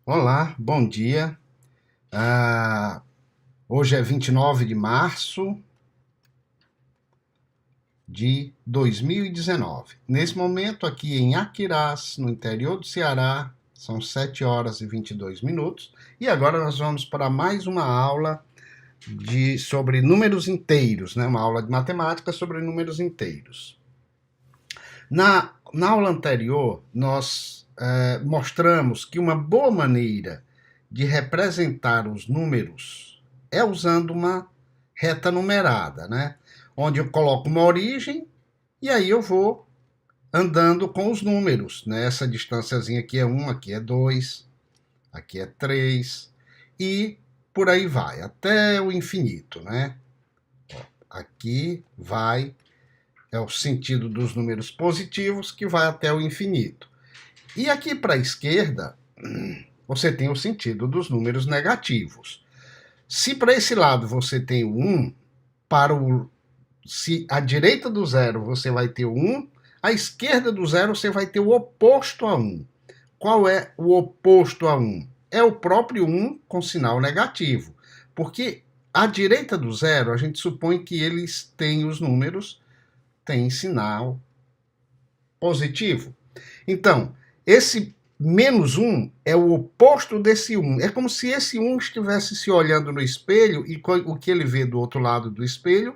Olá, bom dia. Ah, Hoje é 29 de março de 2019. Nesse momento, aqui em Aquirás, no interior do Ceará, são 7 horas e 22 minutos. E agora nós vamos para mais uma aula sobre números inteiros, né? Uma aula de matemática sobre números inteiros. Na aula anterior, nós mostramos que uma boa maneira de representar os números é usando uma reta numerada, né? Onde eu coloco uma origem e aí eu vou andando com os números, né? Essa distânciazinha aqui é 1, aqui é 2, aqui é 3 e por aí vai, até o infinito, né? Aqui vai, é o sentido dos números positivos que vai até o infinito. E aqui para a esquerda, você tem o sentido dos números negativos. Se para esse lado você tem o 1, se à direita do zero você vai ter o 1, à esquerda do zero você vai ter o oposto a 1. Qual é o oposto a 1? É o próprio 1 com sinal negativo. Porque à direita do zero, a gente supõe que eles têm os números, têm sinal positivo. Então, esse menos 1 é o oposto desse 1. É como se esse 1 estivesse se olhando no espelho e o que ele vê do outro lado do espelho,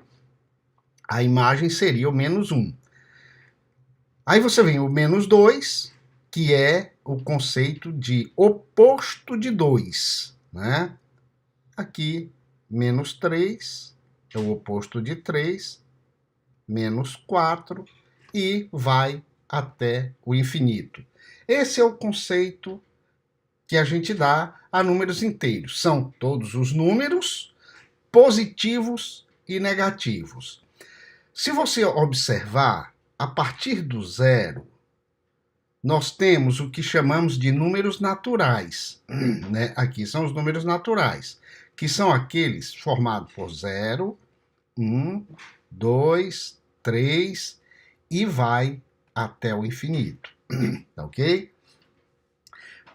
a imagem seria o menos 1. Aí você vem o menos 2, que é o conceito de oposto de 2. Né? Aqui, menos 3 é o oposto de 3, menos 4 e vai até o infinito. Esse é o conceito que a gente dá a números inteiros. São todos os números positivos e negativos. Se você observar, a partir do zero, nós temos o que chamamos de números naturais. Né? Aqui são os números naturais, que são aqueles formados por 0, 1, 2, 3 e vai até o infinito. Ok?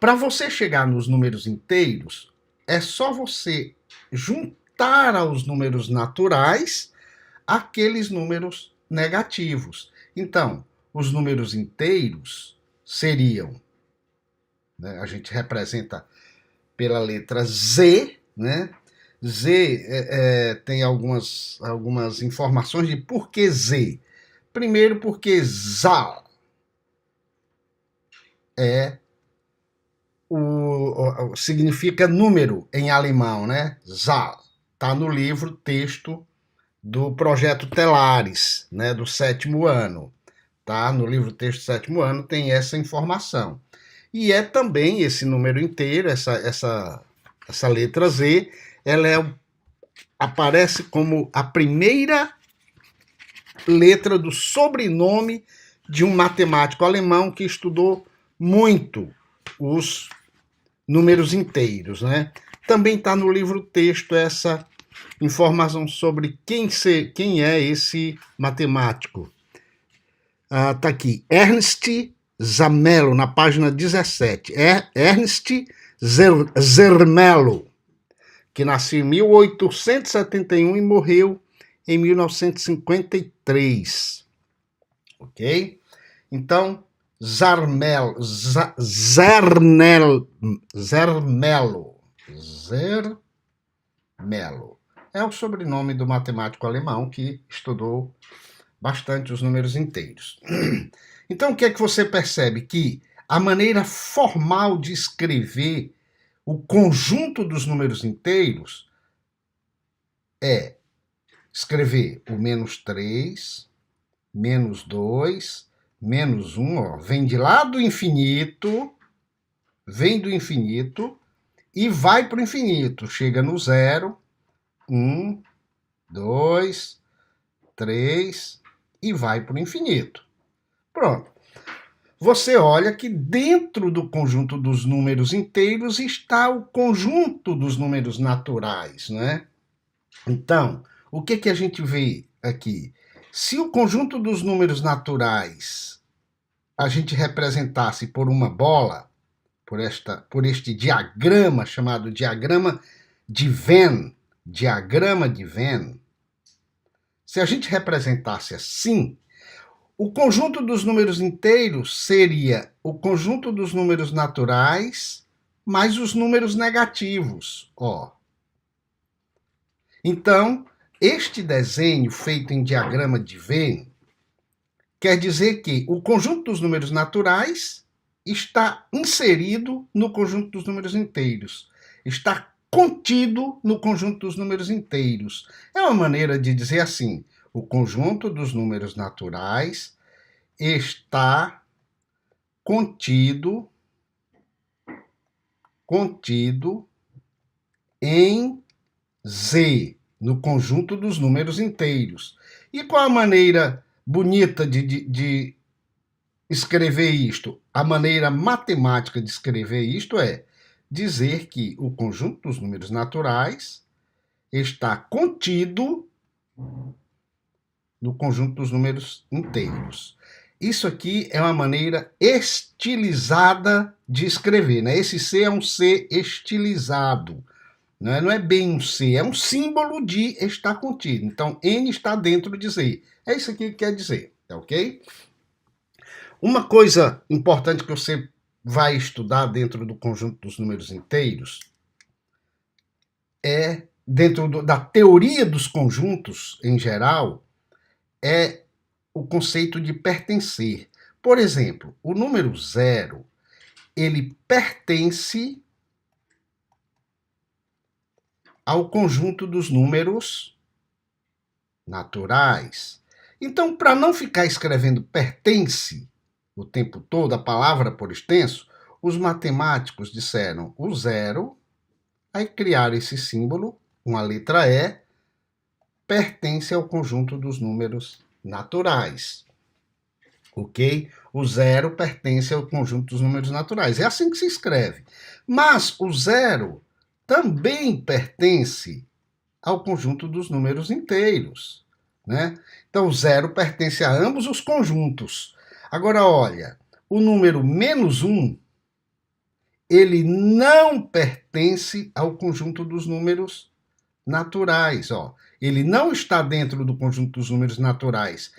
Para você chegar nos números inteiros, é só você juntar aos números naturais aqueles números negativos. Então, os números inteiros seriam, né, a gente representa pela letra Z, né? Z tem algumas informações de por que Z. Primeiro, porque Zal significa número em alemão, né? Zahl. Está no livro texto do projeto Telares, né, do 7º ano. Tá? No livro texto do 7º ano tem essa informação. E é também esse número inteiro, essa letra Z, ela aparece como a primeira letra do sobrenome de um matemático alemão que estudou muito os números inteiros, né? Também está no livro texto essa informação sobre quem é esse matemático. Está aqui, Ernst Zermelo, na página 17. Ernst Zermelo, que nasceu em 1871 e morreu em 1953. Ok? Então, Zermelo é o sobrenome do matemático alemão que estudou bastante os números inteiros. Então, o que é que você percebe? Que a maneira formal de escrever o conjunto dos números inteiros é escrever o menos 3, menos 2, menos 1, ó, vem de lá do infinito, vem do infinito e vai para o infinito. Chega no zero, 1, 2, 3 e vai para o infinito. Pronto. Você olha que dentro do conjunto dos números inteiros está o conjunto dos números naturais, né? Então, o que a gente vê aqui? Se o conjunto dos números naturais a gente representasse por uma bola, por este diagrama chamado diagrama de Venn. Diagrama de Venn. Se a gente representasse assim, o conjunto dos números inteiros seria o conjunto dos números naturais mais os números negativos. Ó. Então, este desenho feito em diagrama de Venn quer dizer que o conjunto dos números naturais está inserido no conjunto dos números inteiros. Está contido no conjunto dos números inteiros. É uma maneira de dizer assim: o conjunto dos números naturais está contido em Z, no conjunto dos números inteiros. E qual a maneira bonita de escrever isto? A maneira matemática de escrever isto é dizer que o conjunto dos números naturais está contido no conjunto dos números inteiros. Isso aqui é uma maneira estilizada de escrever, né? Esse C é um C estilizado. Não é bem um C, é um símbolo de estar contido. Então, N está dentro de Z. É isso aqui que quer dizer, tá ok? Uma coisa importante que você vai estudar dentro do conjunto dos números inteiros é, dentro da teoria dos conjuntos em geral, é o conceito de pertencer. Por exemplo, o número 0, ele pertence ao conjunto dos números naturais. Então, para não ficar escrevendo pertence o tempo todo, a palavra por extenso, os matemáticos disseram o 0, aí criaram esse símbolo, uma letra E, pertence ao conjunto dos números naturais. Ok? O 0 pertence ao conjunto dos números naturais. É assim que se escreve. Mas o 0 também pertence ao conjunto dos números inteiros, né? Então, o 0 pertence a ambos os conjuntos. Agora, olha, o número -1, ele não pertence ao conjunto dos números naturais. Ó. Ele não está dentro do conjunto dos números naturais.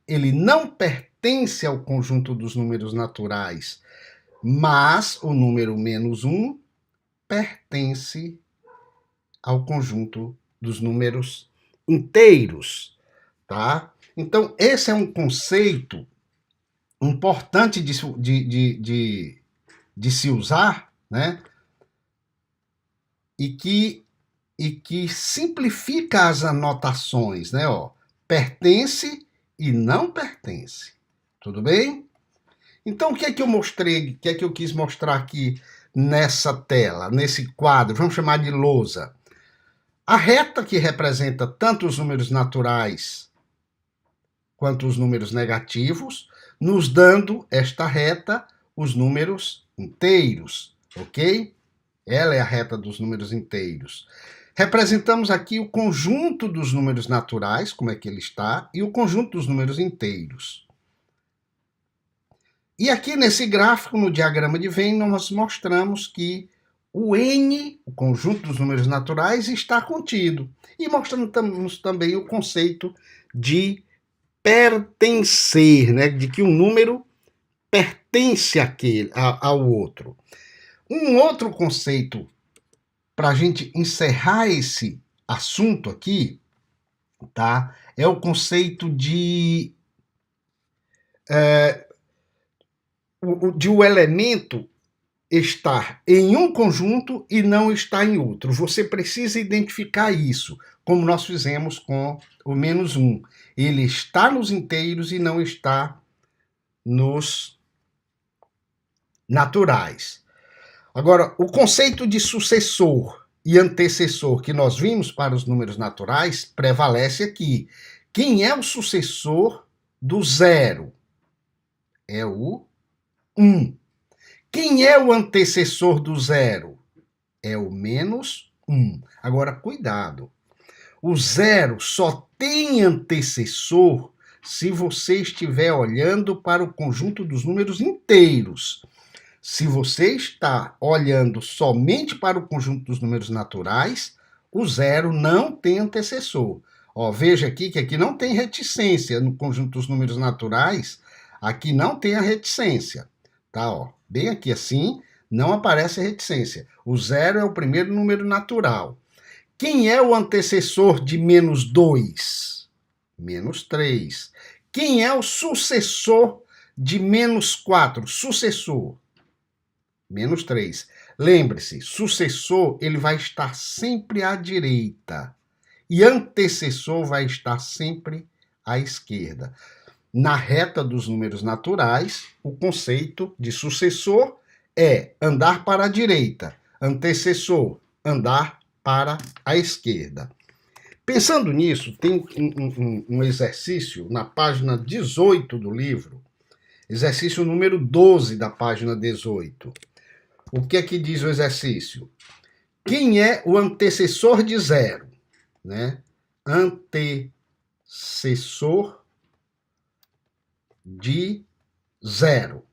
Ele não pertence ao conjunto dos números naturais. Mas o número -1 pertence ao conjunto dos números inteiros, tá? Então, esse é um conceito importante de se usar, né? E que simplifica as anotações, né? Ó, pertence e não pertence. Tudo bem? Então, o que é que eu mostrei, o que é que eu quis mostrar aqui nessa tela, nesse quadro? Vamos chamar de lousa. A reta que representa tanto os números naturais quanto os números negativos, nos dando esta reta os números inteiros, ok? Ela é a reta dos números inteiros. Representamos aqui o conjunto dos números naturais, como é que ele está, e o conjunto dos números inteiros. E aqui nesse gráfico, no diagrama de Venn, nós mostramos que o N, o conjunto dos números naturais, está contido. E mostramos também o conceito de pertencer, né? De que um número pertence ao outro. Um outro conceito, para a gente encerrar esse assunto aqui, tá? É o conceito de o elemento estar em um conjunto e não estar em outro. Você precisa identificar isso, como nós fizemos com o -1. Ele está nos inteiros e não está nos naturais. Agora, o conceito de sucessor e antecessor que nós vimos para os números naturais prevalece aqui. Quem é o sucessor do 0? É o 1. Quem é o antecessor do 0? É o -1. Agora, cuidado. O 0 só tem antecessor se você estiver olhando para o conjunto dos números inteiros. Se você está olhando somente para o conjunto dos números naturais, o zero não tem antecessor. Ó, veja aqui que aqui não tem reticência no conjunto dos números naturais, aqui não tem a reticência, tá? Ó, bem aqui assim, não aparece a reticência. O zero é o primeiro número natural. Quem é o antecessor de menos 2? Menos 3. Quem é o sucessor de menos 4? Sucessor. Menos 3. Lembre-se, sucessor ele vai estar sempre à direita e antecessor vai estar sempre à esquerda. Na reta dos números naturais, o conceito de sucessor é andar para a direita, antecessor, andar para a esquerda. Pensando nisso, tem um exercício na página 18 do livro, exercício número 12 da página 18. O que é que diz o exercício? Quem é o antecessor de zero? Né? Antecessor de zero.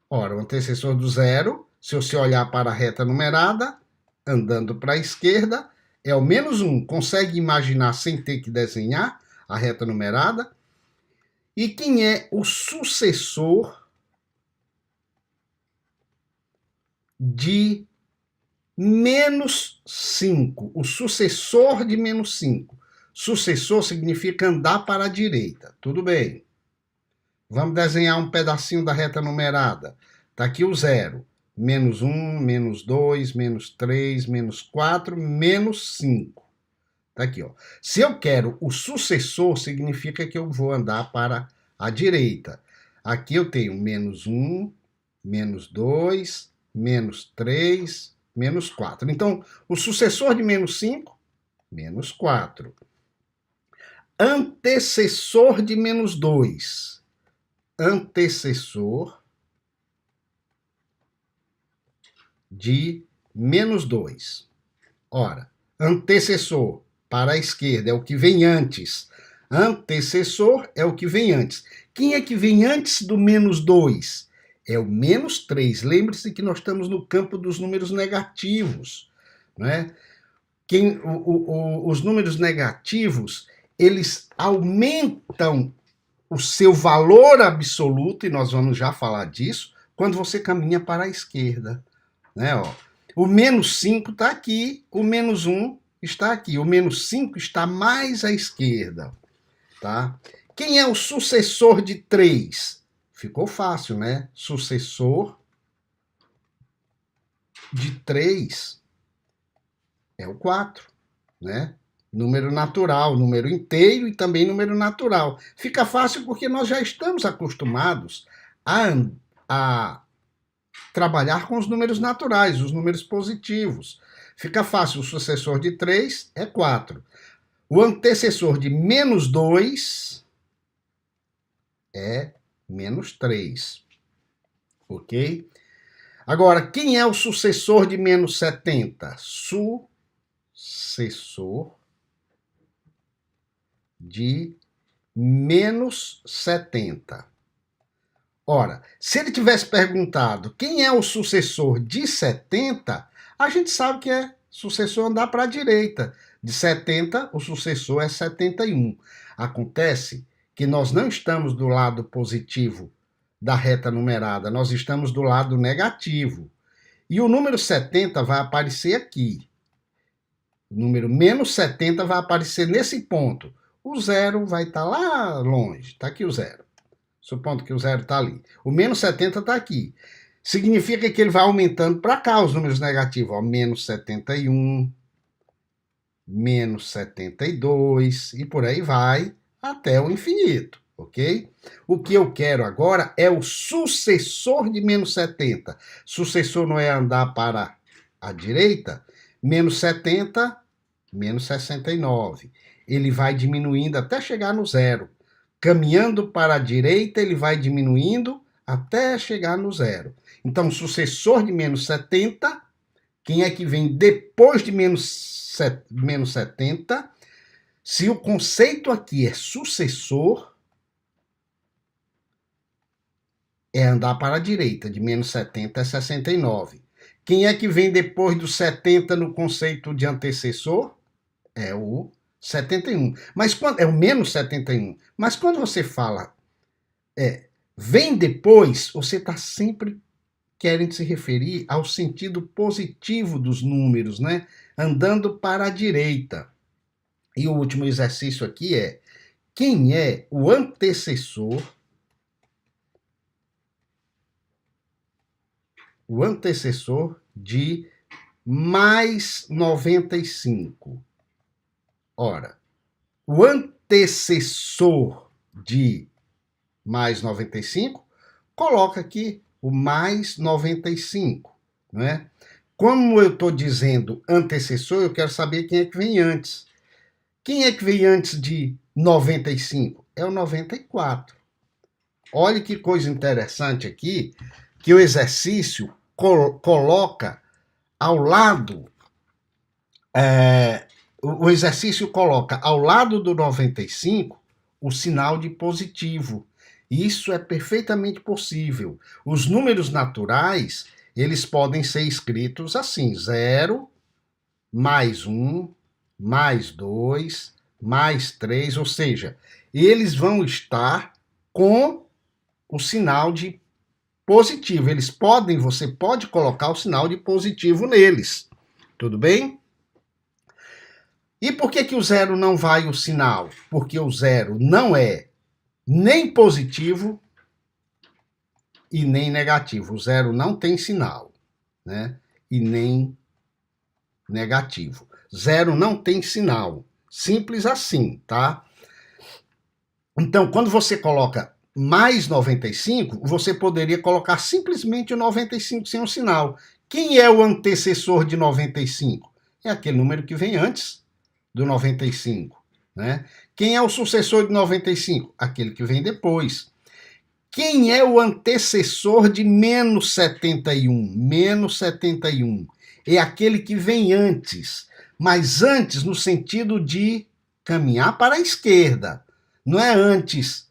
Ora, o antecessor do zero, se você olhar para a reta numerada, andando para a esquerda, é o menos 1. Consegue imaginar sem ter que desenhar a reta numerada? E quem é o sucessor de menos 5? O sucessor de menos 5. Sucessor significa andar para a direita. Tudo bem. Vamos desenhar um pedacinho da reta numerada. Está aqui o zero. Menos 1, menos 2, menos 3, menos 4, menos 5. Está aqui, ó. Se eu quero o sucessor, significa que eu vou andar para a direita. Aqui eu tenho menos 1, menos 2, menos 3, menos 4. Então, o sucessor de menos 5, menos 4. Antecessor de menos 2. Antecessor de menos 2. Ora, antecessor para a esquerda é o que vem antes. Antecessor é o que vem antes. Quem é que vem antes do menos 2? É o menos 3. Lembre-se que nós estamos no campo dos números negativos. Né? Os números negativos, eles aumentam o seu valor absoluto, e nós vamos já falar disso, quando você caminha para a esquerda. Né? Ó, o menos 5 está aqui, o menos 1 está aqui. O menos 5 está mais à esquerda. Tá? Quem é o sucessor de 3? Ficou fácil, né? Sucessor de 3 é o 4, né? Número natural, número inteiro e também número natural. Fica fácil porque nós já estamos acostumados a trabalhar com os números naturais, os números positivos. Fica fácil, o sucessor de 3 é 4. O antecessor de menos 2 é menos 3. Ok? Agora, quem é o sucessor de menos 70? Sucessor de menos 70. Ora, se ele tivesse perguntado quem é o sucessor de 70, a gente sabe que é sucessor andar para a direita. De 70, o sucessor é 71. Acontece que nós não estamos do lado positivo da reta numerada, nós estamos do lado negativo. E o número 70 vai aparecer aqui. O número menos 70 vai aparecer nesse ponto. O zero vai estar lá longe. Está aqui o zero. Supondo que o zero está ali. O menos 70 está aqui. Significa que ele vai aumentando para cá os números negativos. Ó, menos 71, menos 72 e por aí vai até o infinito, ok? O que eu quero agora é o sucessor de menos 70. Sucessor não é andar para a direita? Menos 70, menos 69. Ele vai diminuindo até chegar no zero. Caminhando para a direita, ele vai diminuindo até chegar no zero. Então, sucessor de menos 70, quem é que vem depois de menos 70? Se o conceito aqui é sucessor, é andar para a direita, de menos 70 é 69. Quem é que vem depois do 70 no conceito de antecessor? É o 71. Mas quando é o menos 71. Mas quando você fala vem depois, você está sempre querendo se referir ao sentido positivo dos números, né? Andando para a direita. E o último exercício aqui é: quem é o antecessor de mais 95? Ora, o antecessor de mais 95, coloca aqui o mais 95, não é? Como eu estou dizendo antecessor, eu quero saber quem é que vem antes. Quem é que vem antes de 95? É o 94. Olha que coisa interessante aqui, que o exercício coloca ao lado, o exercício coloca ao lado do 95 o sinal de positivo. Isso é perfeitamente possível. Os números naturais, eles podem ser escritos assim: 0, mais 1, mais 2, mais 3, ou seja, eles vão estar com o sinal de positivo. Você pode colocar o sinal de positivo neles. Tudo bem? E por que o zero não vai o sinal? Porque o zero não é nem positivo e nem negativo. O zero não tem sinal, né? E nem negativo. Zero não tem sinal. Simples assim, tá? Então, quando você coloca mais 95, você poderia colocar simplesmente o 95 sem o sinal. Quem é o antecessor de 95? É aquele número que vem antes do 95, né? Quem é o sucessor de 95? Aquele que vem depois. Quem é o antecessor de menos 71? Menos 71 é aquele que vem antes, mas antes no sentido de caminhar para a esquerda, não é antes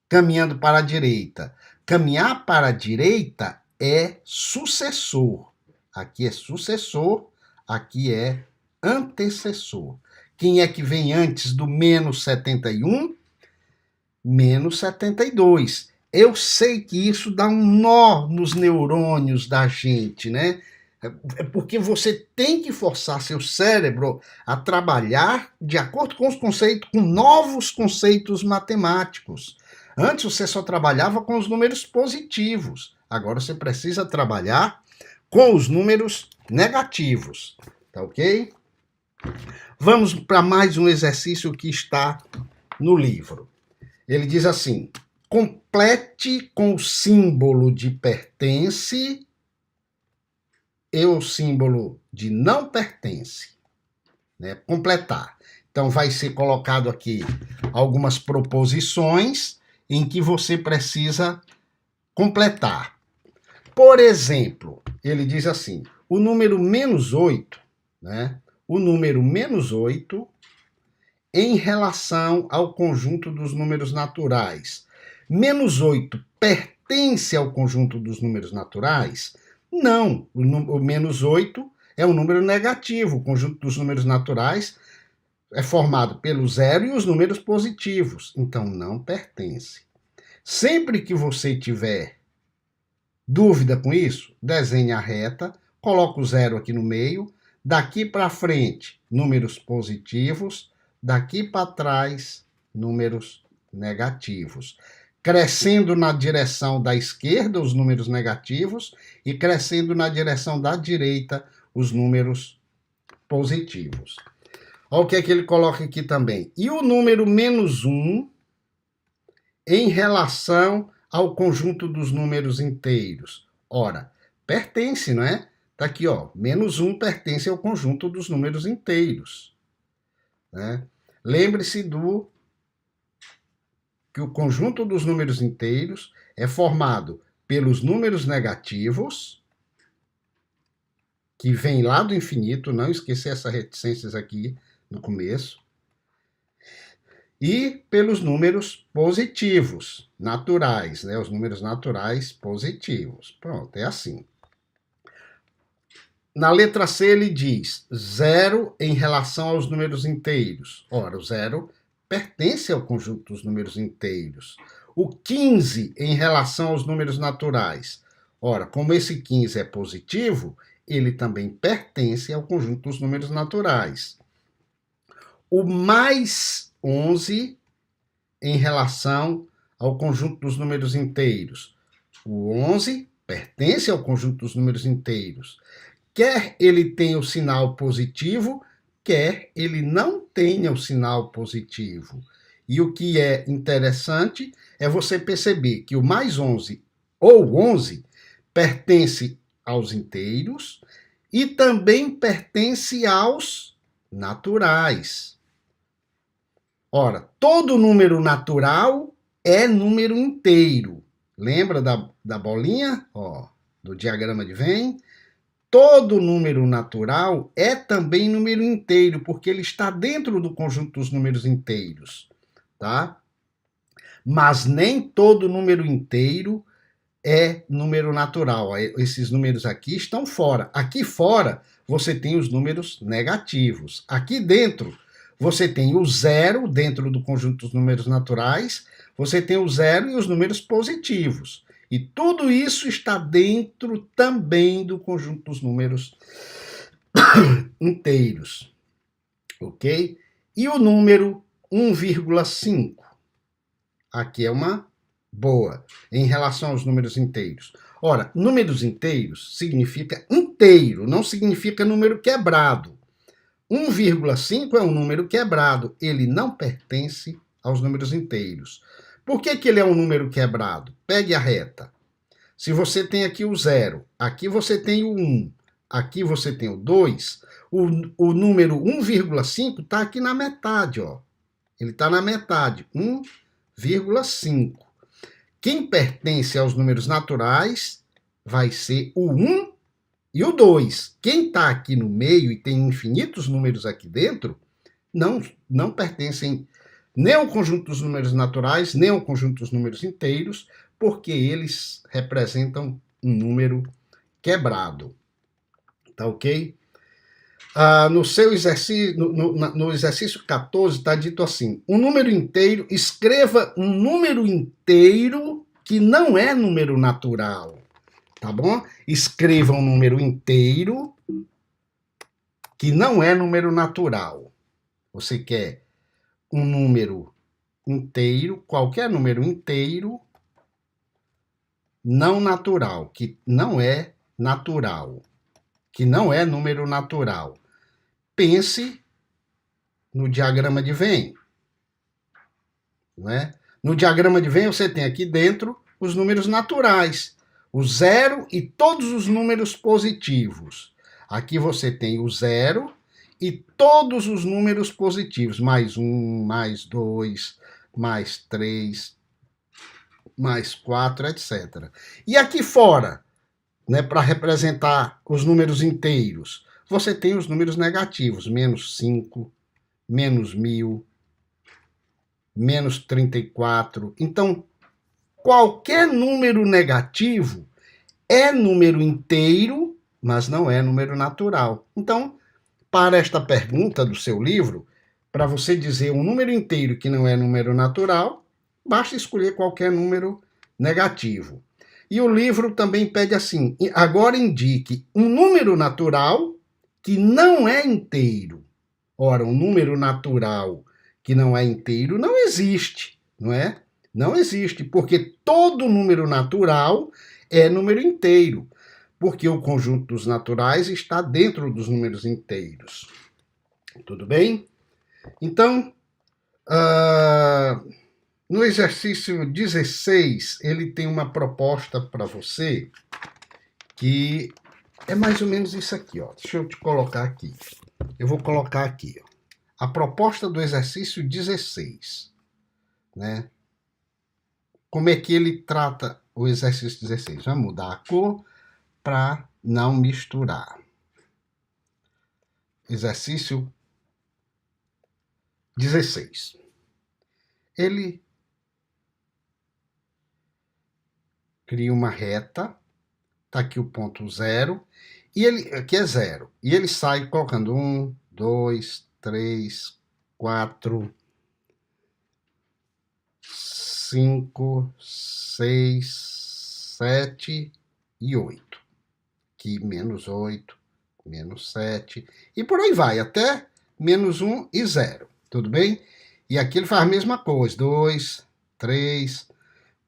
caminhando para a direita. Caminhar para a direita é sucessor. Aqui é sucessor, aqui é antecessor. Quem é que vem antes do menos 71? Menos 72. Eu sei que isso dá um nó nos neurônios da gente, né? É porque você tem que forçar seu cérebro a trabalhar de acordo com os conceitos, com novos conceitos matemáticos. Antes você só trabalhava com os números positivos. Agora você precisa trabalhar com os números negativos. Tá ok? Vamos para mais um exercício que está no livro. Ele diz assim: complete com o símbolo de pertence e o símbolo de não pertence. Né? Completar. Então, vai ser colocado aqui algumas proposições em que você precisa completar. Por exemplo, ele diz assim: o número menos 8, né? O número menos 8 em relação ao conjunto dos números naturais. Menos 8 pertence ao conjunto dos números naturais? Não, o menos 8 é um número negativo. O conjunto dos números naturais é formado pelo zero e os números positivos, então não pertence. Sempre que você tiver dúvida com isso, desenhe a reta, coloca o zero aqui no meio, daqui para frente, números positivos, daqui para trás, números negativos. Crescendo na direção da esquerda, os números negativos, e crescendo na direção da direita, os números positivos. Olha o que é que ele coloca aqui também. E o número menos 1 em relação ao conjunto dos números inteiros? Ora, pertence, não é? Está aqui, ó, menos 1 pertence ao conjunto dos números inteiros. Né? Lembre-se que o conjunto dos números inteiros é formado pelos números negativos, que vem lá do infinito, não esquecer essas reticências aqui no começo, e pelos números positivos, naturais, né? Os números naturais positivos. Pronto, é assim. Na letra C ele diz 0 em relação aos números inteiros. Ora, o 0 pertence ao conjunto dos números inteiros. O 15 em relação aos números naturais. Ora, como esse 15 é positivo, ele também pertence ao conjunto dos números naturais. O mais 11 em relação ao conjunto dos números inteiros. O 11 pertence ao conjunto dos números inteiros. Quer ele tenha o sinal positivo, quer ele não tenha o sinal positivo. E o que é interessante é você perceber que o mais 11 ou 11 pertence aos inteiros e também pertence aos naturais. Ora, todo número natural é número inteiro. Lembra da bolinha? Ó, do diagrama de Venn? Todo número natural é também número inteiro, porque ele está dentro do conjunto dos números inteiros, tá? Mas nem todo número inteiro é número natural. Esses números aqui estão fora. Aqui fora você tem os números negativos. Aqui dentro você tem o zero dentro do conjunto dos números naturais, você tem o zero e os números positivos. E tudo isso está dentro também do conjunto dos números inteiros, ok? E o número 1,5? Aqui é uma boa, em relação aos números inteiros. Ora, números inteiros significa inteiro, não significa número quebrado. 1,5 é um número quebrado, ele não pertence aos números inteiros. Por que ele é um número quebrado? Pegue a reta. Se você tem aqui o 0, aqui você tem o 1, aqui você tem o 2, o número 1,5 está aqui na metade, ó. Ele está na metade, 1,5. Quem pertence aos números naturais vai ser o 1 e o 2. Quem está aqui no meio e tem infinitos números aqui dentro, não pertencem nem ao conjunto dos números naturais, nem ao conjunto dos números inteiros, porque eles representam um número quebrado. Tá ok? No seu exercício, no exercício 14, está dito assim: um número inteiro, escreva um número inteiro que não é número natural. Tá bom? Escreva um número inteiro que não é número natural. Você quer um número inteiro, qualquer número inteiro, não natural, que não é natural, que não é número natural. Pense no diagrama de Venn. Né? No diagrama de Venn você tem aqui dentro os números naturais, o zero e todos os números positivos. Aqui você tem o zero e todos os números positivos, mais 1, mais 2, mais 3, mais 4, etc. E aqui fora, né, para representar os números inteiros, você tem os números negativos, menos 5, menos 1000, menos 34. Então, qualquer número negativo é número inteiro, mas não é número natural. Então, para esta pergunta do seu livro, para você dizer um número inteiro que não é número natural, basta escolher qualquer número negativo. E o livro também pede assim: agora indique um número natural que não é inteiro. Ora, um número natural que não é inteiro não existe, não é? Não existe, porque todo número natural é número inteiro, porque o conjunto dos naturais está dentro dos números inteiros. Tudo bem? Então, no exercício 16, ele tem uma proposta para você que é mais ou menos isso aqui, ó. Deixa eu te colocar aqui. Eu vou colocar aqui, ó. A proposta do exercício 16, né? Como é que ele trata o exercício 16? Vamos mudar a cor para não misturar. Exercício 16. ele cria uma reta, tá aqui o ponto 0, e ele, aqui é 0, e ele sai colocando 1, 2, 3, 4, 5, 6, 7 e 8. Aqui menos 8, menos 7, e por aí vai, até menos 1 e 0, tudo bem? E aqui ele faz a mesma coisa, 2, 3,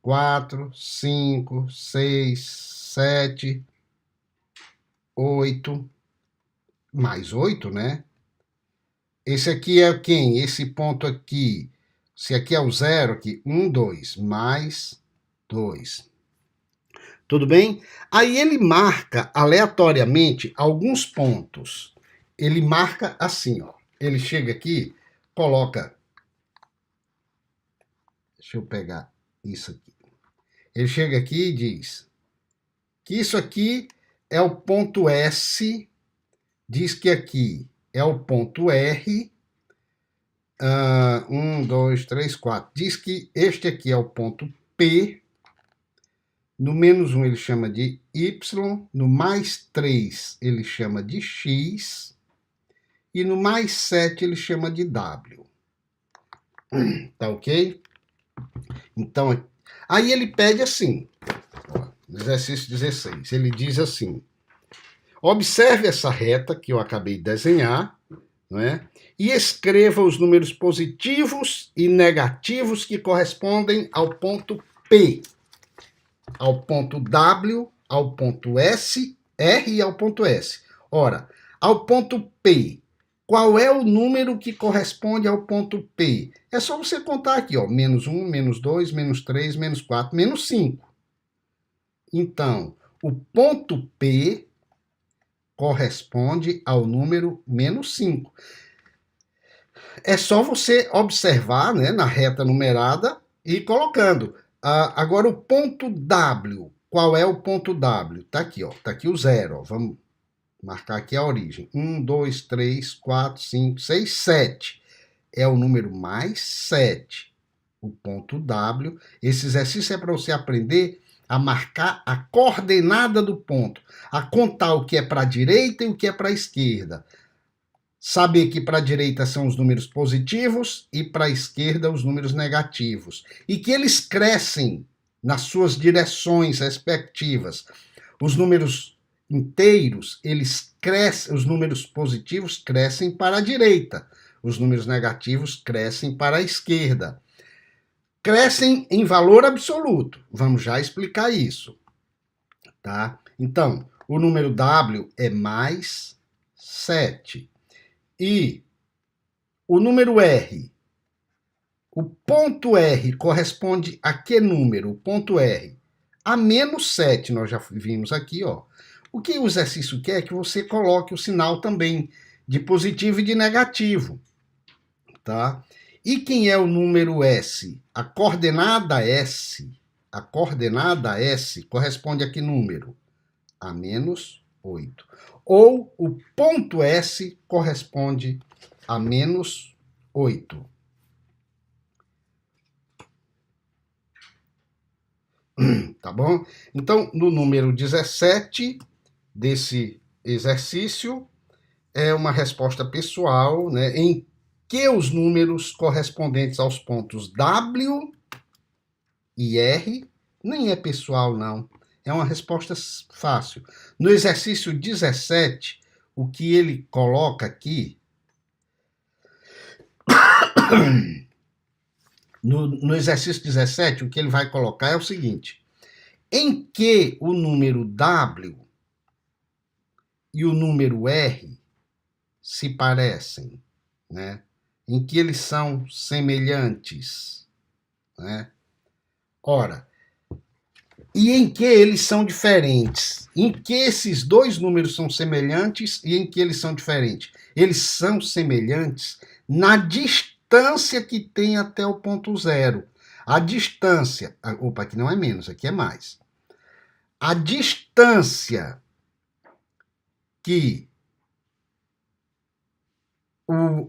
4, 5, 6, 7, 8, mais 8, né? Esse aqui é quem? Esse ponto aqui. Se aqui é o 0, aqui, 1, 2, mais 2. Tudo bem? Aí ele marca aleatoriamente alguns pontos. Ele marca assim, ó. Ele chega aqui, coloca. Deixa eu pegar isso aqui. Ele chega aqui e diz que isso aqui é o ponto S, diz que aqui é o ponto R, 1, 2, 3, 4. Diz que este aqui é o ponto P, no menos 1 ele chama de Y, no mais 3 ele chama de X, e no mais 7 ele chama de W. Tá ok? Então, aí ele pede assim, ó, no exercício 16, ele diz assim, observe essa reta que eu acabei de desenhar, não é? E escreva os números positivos e negativos que correspondem ao ponto P, ao ponto W, ao ponto S, R e ao ponto S. Ora, ao ponto P, qual é o número que corresponde ao ponto P? É só você contar aqui, ó, menos 1, menos 2, menos 3, menos 4, menos 5. Então, o ponto P corresponde ao número menos 5. É só você observar, né, na reta numerada e ir colocando. Agora, o ponto W. Qual é o ponto W? Está aqui, ó. Está aqui o 0. Ó. Vamos marcar aqui a origem. 1, 2, 3, 4, 5, 6, 7. É o número mais 7. O ponto W. Esse exercício é para você aprender a marcar a coordenada do ponto, a contar o que é para a direita e o que é para a esquerda. Saber que para a direita são os números positivos e para a esquerda os números negativos. E que eles crescem nas suas direções respectivas. Os números inteiros, eles crescem, os números positivos crescem para a direita. Os números negativos crescem para a esquerda. Crescem em valor absoluto. Vamos já explicar isso. Tá? Então, o número W é mais 7. E o número R, o ponto R corresponde a que número? O ponto R, a menos 7, nós já vimos aqui, ó. O que o exercício quer é que você coloque o sinal também de positivo e de negativo, tá? E quem é o número S? A coordenada S corresponde a que número? A menos 8. Ou o ponto S corresponde a menos 8. Tá bom? Então, no número 17 desse exercício, é uma resposta pessoal, né, em que os números correspondentes aos pontos W e R, nem é pessoal, não. É uma resposta fácil. No exercício 17, o que ele coloca aqui no exercício 17, o que ele vai colocar é o seguinte: em que o número W e o número R se parecem, né? Em que eles são semelhantes, né? Ora, e em que eles são diferentes? Em que esses dois números são semelhantes e em que eles são diferentes? Eles são semelhantes na distância que tem até o ponto 0. A distância, opa, aqui não é menos, aqui é mais. A distância que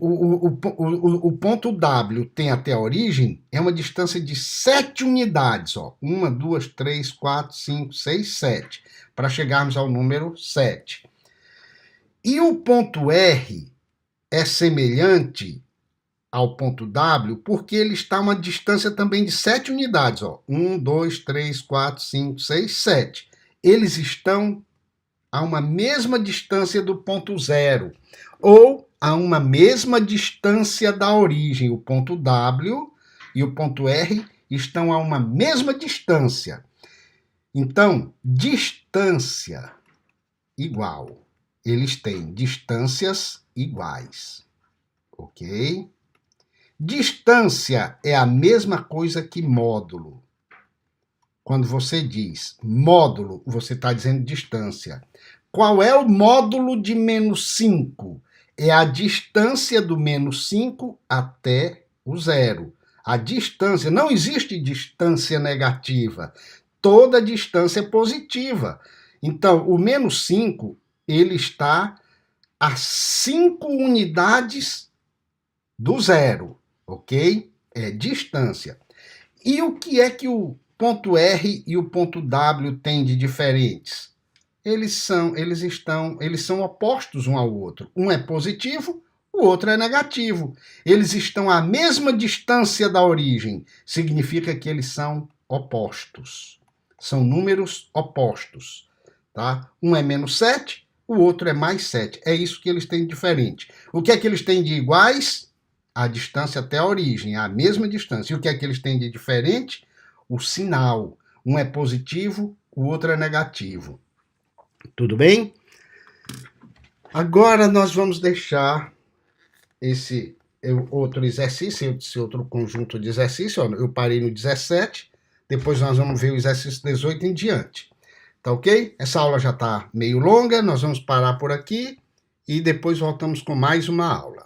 o ponto W tem até a origem é uma distância de 7 unidades. Ó. 1, 2, 3, 4, 5, 6, 7. Para chegarmos ao número 7. E o ponto R é semelhante ao ponto W porque ele está a uma distância também de 7 unidades. Ó. 1, 2, 3, 4, 5, 6, 7. Eles estão a uma mesma distância do ponto zero, ou a uma mesma distância da origem. O ponto W e o ponto R estão a uma mesma distância. Então, distância igual. Eles têm distâncias iguais. Ok? Distância é a mesma coisa que módulo. Quando você diz módulo, você está dizendo distância. Qual é o módulo de menos 5? É a distância do menos 5 até o zero. A distância, não existe distância negativa. Toda distância é positiva. Então, o menos 5, ele está a 5 unidades do zero, ok? É distância. E o que é que o ponto R e o ponto W têm de diferentes? Eles são opostos um ao outro. Um é positivo, o outro é negativo. Eles estão à mesma distância da origem. Significa que eles são opostos. São números opostos. Tá? Um é menos 7, o outro é mais 7. É isso que eles têm de diferente. O que é que eles têm de iguais? A distância até a origem, a mesma distância. E o que é que eles têm de diferente? O sinal. Um é positivo, o outro é negativo. Tudo bem? Agora nós vamos deixar esse outro exercício, esse outro conjunto de exercício. Ó, eu parei no 17, depois nós vamos ver o exercício 18 em diante. Tá ok? Essa aula já está meio longa, nós vamos parar por aqui e depois voltamos com mais uma aula.